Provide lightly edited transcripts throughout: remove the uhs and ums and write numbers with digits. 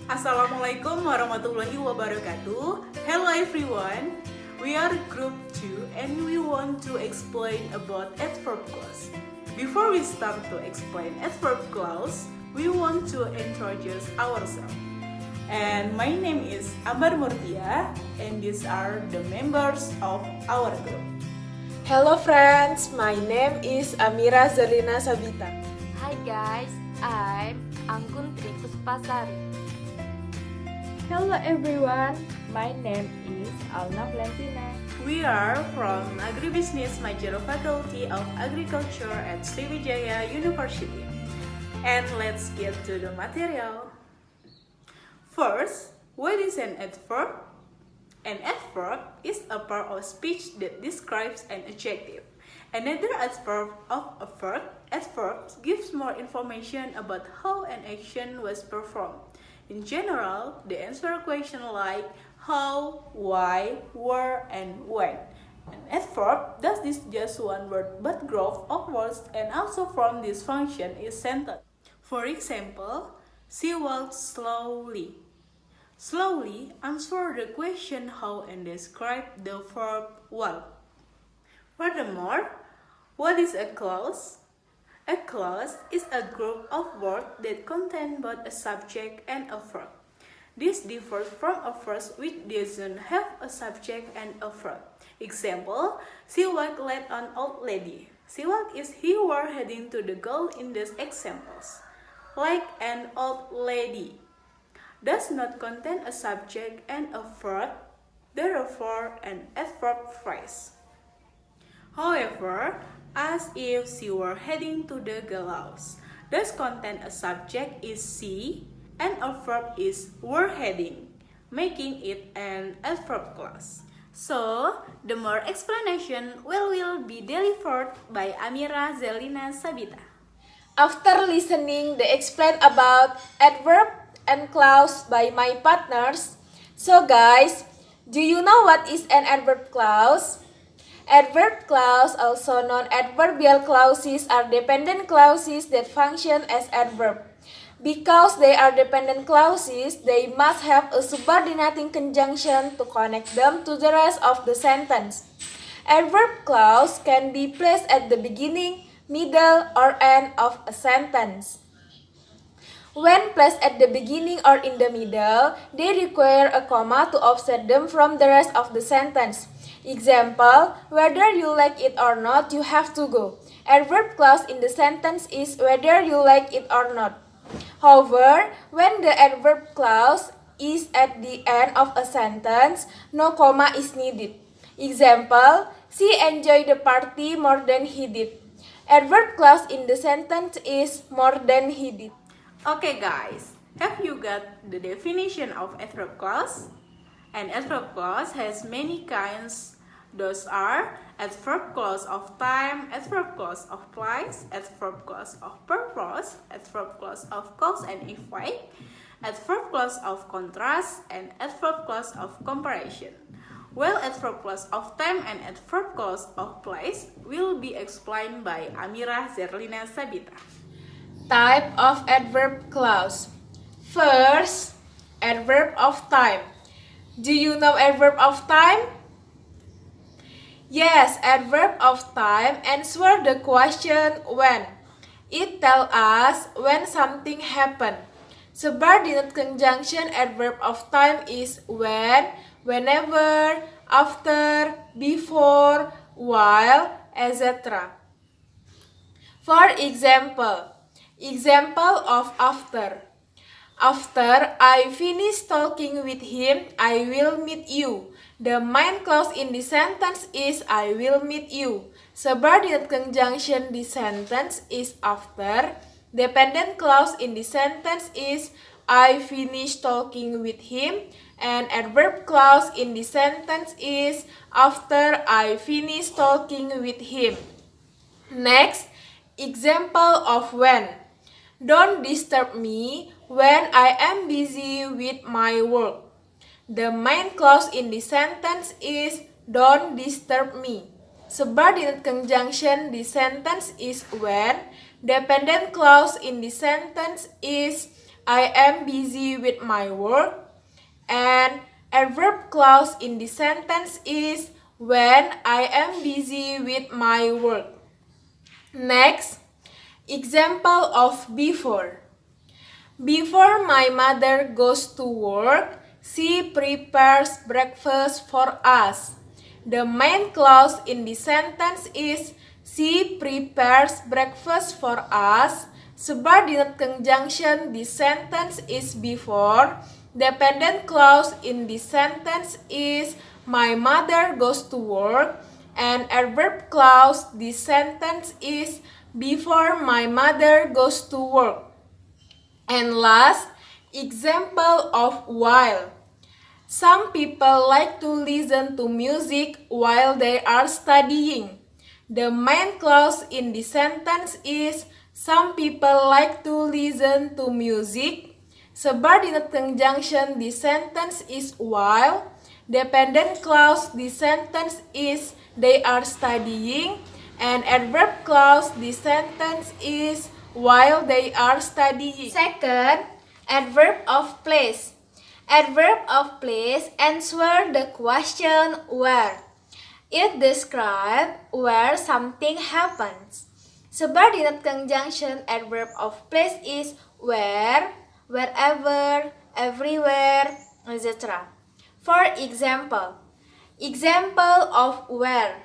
Assalamualaikum warahmatullahi wabarakatuh. Hello everyone. We are group 2 and we want to explain about adverb clause. Before we start to explain adverb clause, we want to introduce ourselves. And my name is Murtia and these are the members of our group. Hello friends, my name is Amirah zerlina sabitah. Hi guys, I'm Anggun Puspa Sari. Hello everyone, my name is Falentinna. We are from Agribusiness Major Faculty of Agriculture at Sriwijaya University. And let's get to the material. First, what is an adverb? An adverb is a part of speech that describes an adjective. Another adverb of a verb, adverb gives more information about how an action was performed. In general, they answer a question like how, why, where, and when. An adverb does this just one word but group of words and also from this function is sentence. For example, she walked slowly. Slowly answer the question how and describe the verb walk. Furthermore, what is a clause? A clause is a group of words that contain both a subject and a verb. This differs from a phrase which doesn't have a subject and a verb. Example, she walked like an old lady. She walked is he were heading to the goal in these examples. Like an old lady does not contain a subject and a verb, therefore an adverb phrase. However, as if she were heading to the gallows does contain a subject is she and a verb is were heading, making it an adverb clause. So, the more explanation will be delivered by Amirah zerlina sabitah. After listening the explain about adverb and clause by my partners, so guys, do you know what is an adverb clause? Adverb clause, also known adverbial clauses, are dependent clauses that function as adverb. Because they are dependent clauses, they must have a subordinating conjunction to connect them to the rest of the sentence. Adverb clause can be placed at the beginning, middle, or end of a sentence. When placed at the beginning or in the middle, they require a comma to offset them from the rest of the sentence. Example, whether you like it or not, you have to go. Adverb clause in the sentence is whether you like it or not. However, when the adverb clause is at the end of a sentence, no comma is needed. Example, she enjoyed the party more than he did. Adverb clause in the sentence is more than he did. Okay guys, have you got the definition of adverb clause? An adverb clause has many kinds. Those are adverb clause of time, adverb clause of place, adverb clause of purpose, adverb clause of cause and effect, adverb clause of contrast, and adverb clause of comparison. While adverb clause of time and adverb clause of place will be explained by Amirah zerlina sabitah. Type of adverb clause. First, adverb of time. Do you know adverb of time? Yes, adverb of time answer the question when. It tells us when something happened. Subordinate conjunction adverb of time is when, whenever, after, before, while, etc. For example of after. After I finish talking with him, I will meet you. The main clause in the sentence is I will meet you. Subordinate conjunction the sentence is after. Dependent clause in the sentence is I finish talking with him. And adverb clause in the sentence is after I finish talking with him. Next, example of when. Don't disturb me when I am busy with my work. The main clause in the sentence is don't disturb me. Subordinate conjunction the sentence is when. Dependent clause in the sentence is I am busy with my work. And adverb clause in the sentence is when I am busy with my work. Next, example of before. Before my mother goes to work, she prepares breakfast for us. The main clause in the sentence is she prepares breakfast for us. Subordinate conjunction the sentence is before. Dependent clause in the sentence is my mother goes to work. And adverb clause the sentence is before my mother goes to work. And last, example of while. Some people like to listen to music while they are studying. The main clause in the sentence is some people like to listen to music. Subordinate conjunction the sentence is while. Dependent clause the sentence is they are studying. And adverb clause the sentence is while they are studying. Second, adverb of place. Adverb of place answer the question where. It describes where something happens. Subordinate conjunction adverb of place is where, wherever, everywhere, etc. For example of where.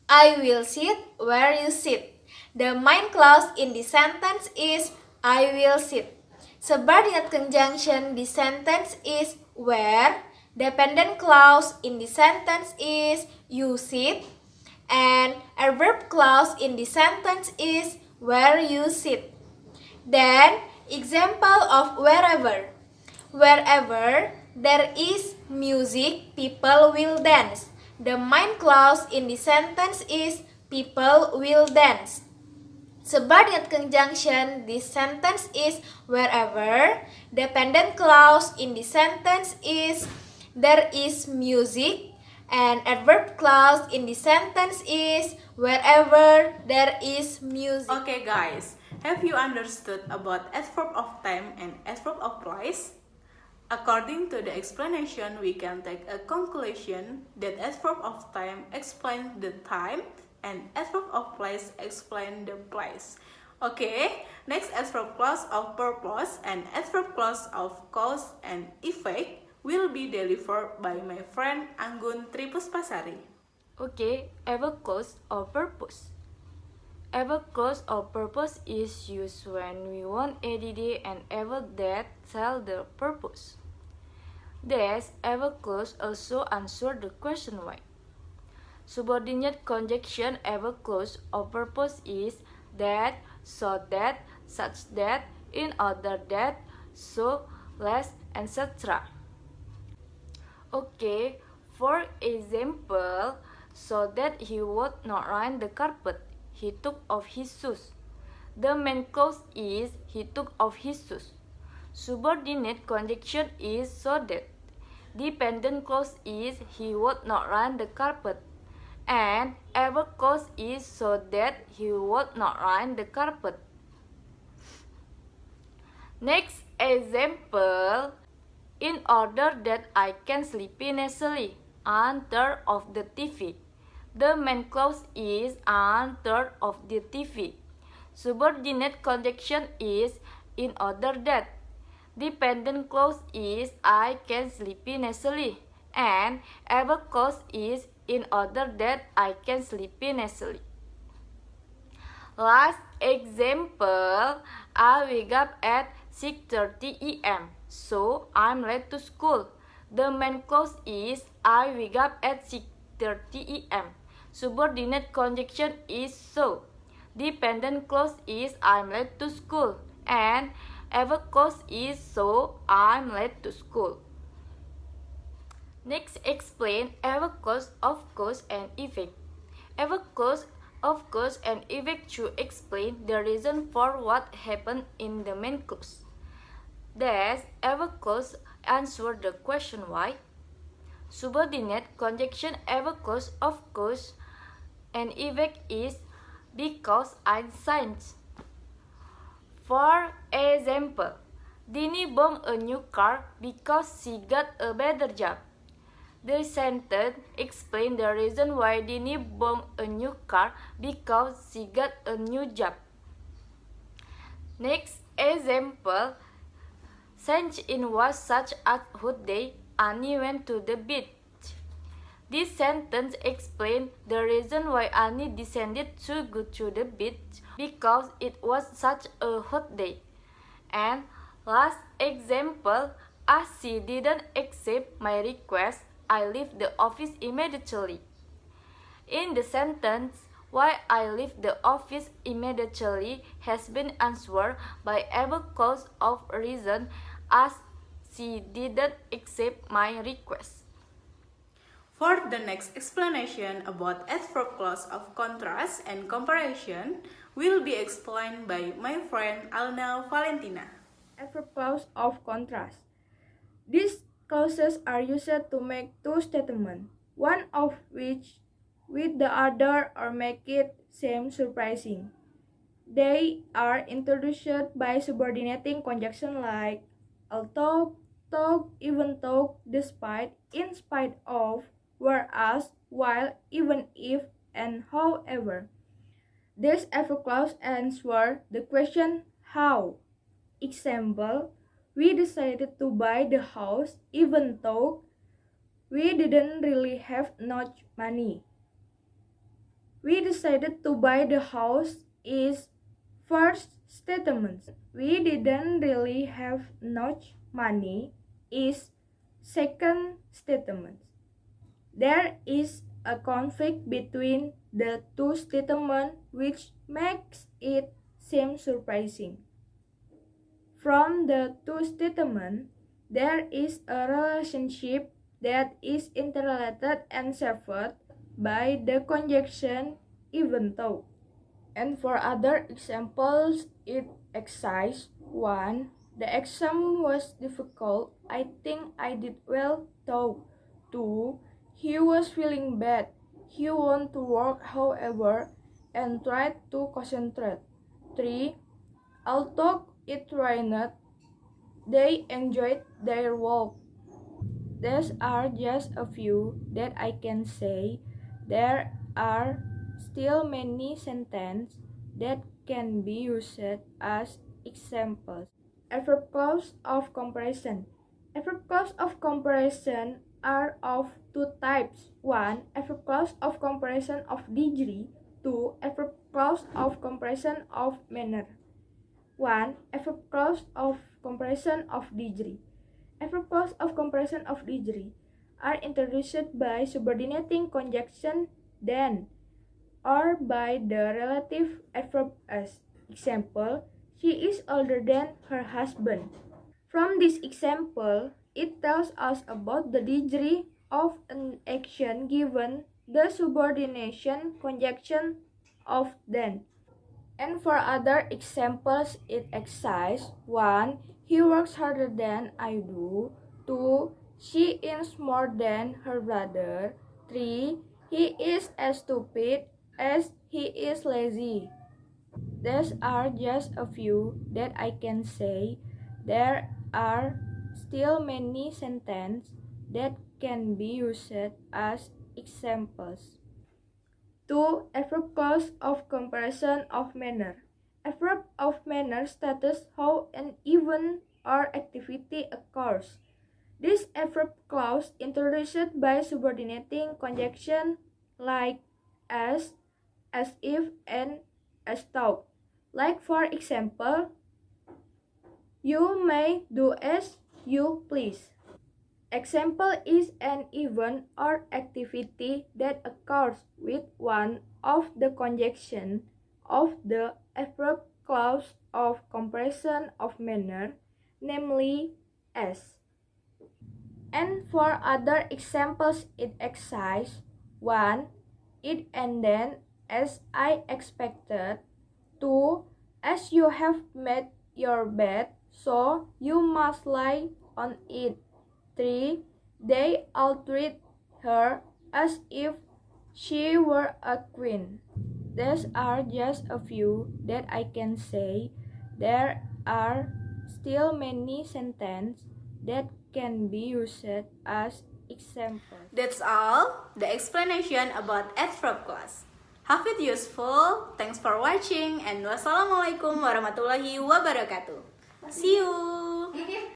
I will sit where you sit. The main clause in the sentence is I will sit. Subordinate conjunction the sentence is where. Dependent clause in the sentence is you sit. And adverb clause in the sentence is where you sit. Then example of wherever. Wherever there is music, people will dance. The main clause in the sentence is people will dance. Subordinate conjunction this sentence is wherever. Dependent clause in the sentence is there is music. And adverb clause in the sentence is wherever there is music. Okay guys, have you understood about adverb of time and adverb of place? According to the explanation, we can take a conclusion that adverb of time explains the time and adverb of place explain the place. Okay, next adverb clause of purpose and adverb clause of cause and effect will be delivered by my friend Anggun Puspa Sari. Okay, adverb clause or purpose. Adverb clause or purpose is used when we want ADD and adverb that tell the purpose. This adverb clause also answer the question why. Subordinate conjunction adverb clause or purpose is that, so that, such that, in order that, so, less, etc. Okay, for example, so that he would not run the carpet, he took off his shoes. The main clause is he took off his shoes. Subordinate conjunction is so that. Dependent clause is he would not run the carpet. And adverb clause is so that he would not run the carpet. Next example, in order that I can sleep peacefully, and turn off the TV. The main clause is and turn off the TV. Subordinate conjunction is in order that. Dependent clause is I can sleep peacefully. And adverb clause is in order that I can sleep peacefully. Last example, I wake up at 6:30 am, so I'm late to school. The main clause is I wake up at 6:30 am. Subordinate conjunction is so. Dependent clause is I'm late to school. And adverb clause is so I'm late to school. Next, explain adverb clause of cause and effect. Adverb clause of cause and effect to explain the reason for what happened in the main clause. Thus, adverb clause answer the question why. Subordinate conjunction adverb clause of cause and effect is because and since. For example, Dini bought a new car because she got a better job. The sentence explains the reason why Dini bought a new car because she got a new job. Next example, sunshine was such a hot day, Annie went to the beach. This sentence explains the reason why Annie decided to go to the beach because it was such a hot day. And last example, as she didn't accept my request, I left the office immediately. In the sentence, why I left the office immediately has been answered by every cause of reason as she didn't accept my request. For the next explanation about adverb clause of contrast and comparison will be explained by my friend Alna Falentinna. Adverb clause of contrast. These clauses are used to make two statements, one of which with the other or make it seem surprising. They are introduced by subordinating conjunction like although, though, even though, despite, in spite of, whereas, while, even if, and however. This adverb clause answer the question how. Example, we decided to buy the house even though we didn't really have much money. We decided to buy the house is first statement. We didn't really have much money is second statement. There is a conflict between the two statements which makes it seem surprising. From the two statements, there is a relationship that is interrelated and served by the conjunction even though. And for other examples, it exists. 1. The exam was difficult. I think I did well though. 2. He was feeling bad. He wanted to work however and tried to concentrate. 3. Although it rained, they enjoyed their walk. These are just a few that I can say. There are still many sentences that can be used as examples. Adverb clause of comparison. Adverb clause of comparison are of two types. 1. Adverb clause of comparison of degree. 2. Adverb clause of comparison of manner. 1. Adverb clause of comparison of degree. Adverb clause of comparison of degree are introduced by subordinating conjunction than or by the relative adverb as. Example, she is older than her husband. From this example, it tells us about the degree of an action given the subordination conjunction of than. And for other examples, it exists. 1. He works harder than I do. 2. She earns more than her brother. 3. He is as stupid as he is lazy. These are just a few that I can say. There are still many sentences that can be used as examples. 2. Adverb clause of comparison of manner. Adverb of manner states how an event or activity occurs. This adverb clause introduced by subordinating conjunction like as if, and as though. Like for example, you may do as you please. Example is an event or activity that occurs with one of the conjunction of the adverb clause of comparison of manner, namely as. And for other examples it exists. 1. It ended as I expected. 2. As you have made your bed, so you must lie on it. 3. They all treat her as if she were a queen. These are just a few that I can say. There are still many sentences that can be used as examples. That's all the explanation about adverb class. Have it useful. Thanks for watching and wassalamualaikum warahmatullahi wabarakatuh. See you.